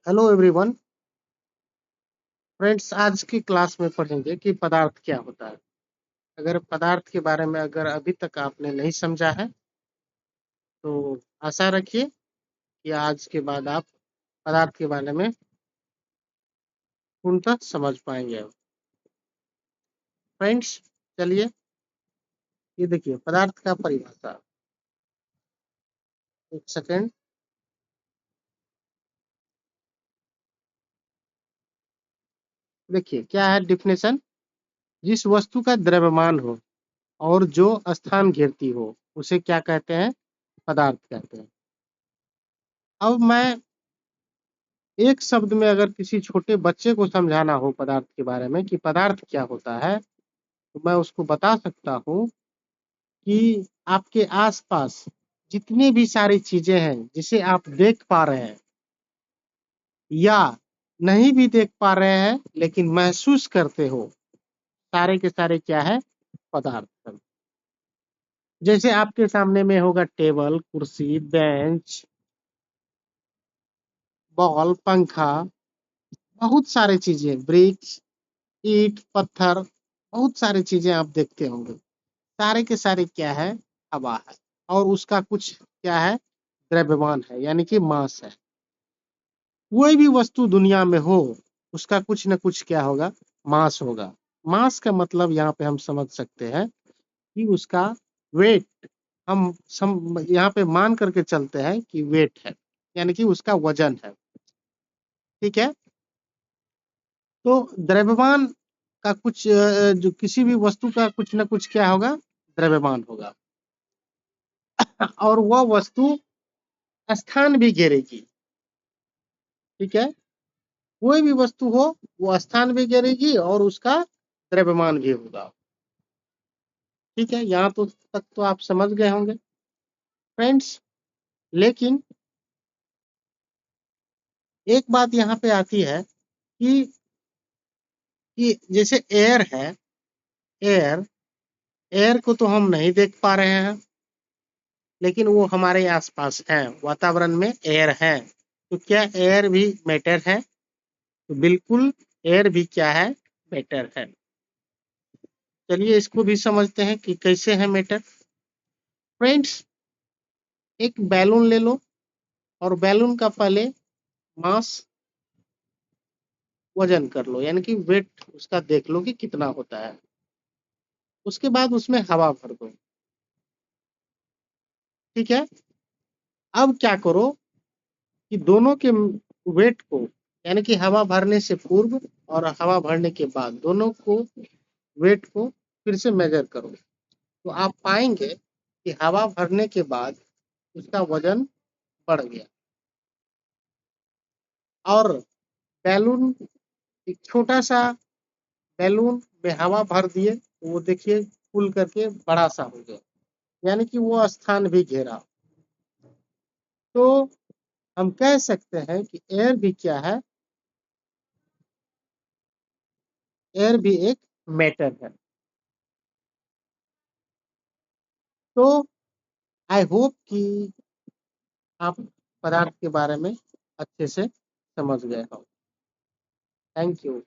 Hello everyone. Friends, आज की class में पढ़ेंगे कि पदार्थ क्या होता है। अगर पदार्थ के बारे में अगर अभी तक आपने नहीं समझा है तो आशा रखिए कि आज के बाद आप पदार्थ के बारे में पूर्णतः समझ पाएंगे। फ्रेंड्स, चलिए ये देखिए पदार्थ का परिभाषा। एक सेकेंड। देखिए क्या है डिफिनेशन। जिस वस्तु का द्रव्यमान हो और जो स्थान घेरती हो उसे क्या कहते हैं? पदार्थ कहते हैं। अब मैं एक शब्द में अगर किसी छोटे बच्चे को समझाना हो पदार्थ के बारे में कि पदार्थ क्या होता है तो मैं उसको बता सकता हूँ कि आपके आसपास जितनी भी सारी चीजें हैं जिसे आप देख पा रहे हैं या नहीं भी देख पा रहे हैं लेकिन महसूस करते हो, सारे के सारे क्या है? पदार्थ। जैसे आपके सामने में होगा टेबल, कुर्सी, बेंच, बॉल, पंखा, बहुत सारी चीजें, ब्रिक्स, ईंट, पत्थर, बहुत सारी चीजें आप देखते होंगे। सारे के सारे क्या है? हवा है। और उसका कुछ क्या है? द्रव्यमान है, यानी कि मास है। कोई भी वस्तु दुनिया में हो उसका कुछ न कुछ क्या होगा? मास होगा। मास का मतलब यहाँ पे हम समझ सकते हैं कि उसका वेट। यहाँ पे मान करके चलते हैं कि वेट है, यानी कि उसका वजन है। ठीक है। तो द्रव्यमान का कुछ जो किसी भी वस्तु का कुछ न कुछ क्या होगा? द्रव्यमान होगा। और वह वस्तु स्थान भी घेरेगी। ठीक है। कोई भी वस्तु हो वो स्थान भी घेरेगी और उसका द्रव्यमान भी होगा। ठीक है, यहाँ तो तक तो आप समझ गए होंगे फ्रेंड्स। लेकिन एक बात यहाँ पे आती है कि जैसे एयर है। एयर एयर को तो हम नहीं देख पा रहे हैं लेकिन वो हमारे आसपास है, वातावरण में एयर है। तो क्या एयर भी मैटर है? तो बिल्कुल, एयर भी क्या है? मैटर है। चलिए इसको भी समझते हैं कि कैसे है मैटर। फ्रेंड्स, एक बैलून ले लो और बैलून का पहले मास वजन कर लो, यानी कि वेट उसका देख लो कि कितना होता है। उसके बाद उसमें हवा भर दो। ठीक है। अब क्या करो कि दोनों के वेट को, यानी कि हवा भरने से पूर्व और हवा भरने के बाद दोनों को वेट को फिर से मेजर करो तो आप पाएंगे कि हवा भरने के बाद उसका वजन बढ़ गया। और बैलून, एक छोटा सा बैलून में हवा भर दिए तो वो देखिए फूल करके बड़ा सा हो गया, यानी कि वो स्थान भी घेरा। तो हम कह सकते हैं कि एयर भी क्या है? एयर भी एक मैटर है। तो आई होप कि आप पदार्थ के बारे में अच्छे से समझ गए हो। Thank you.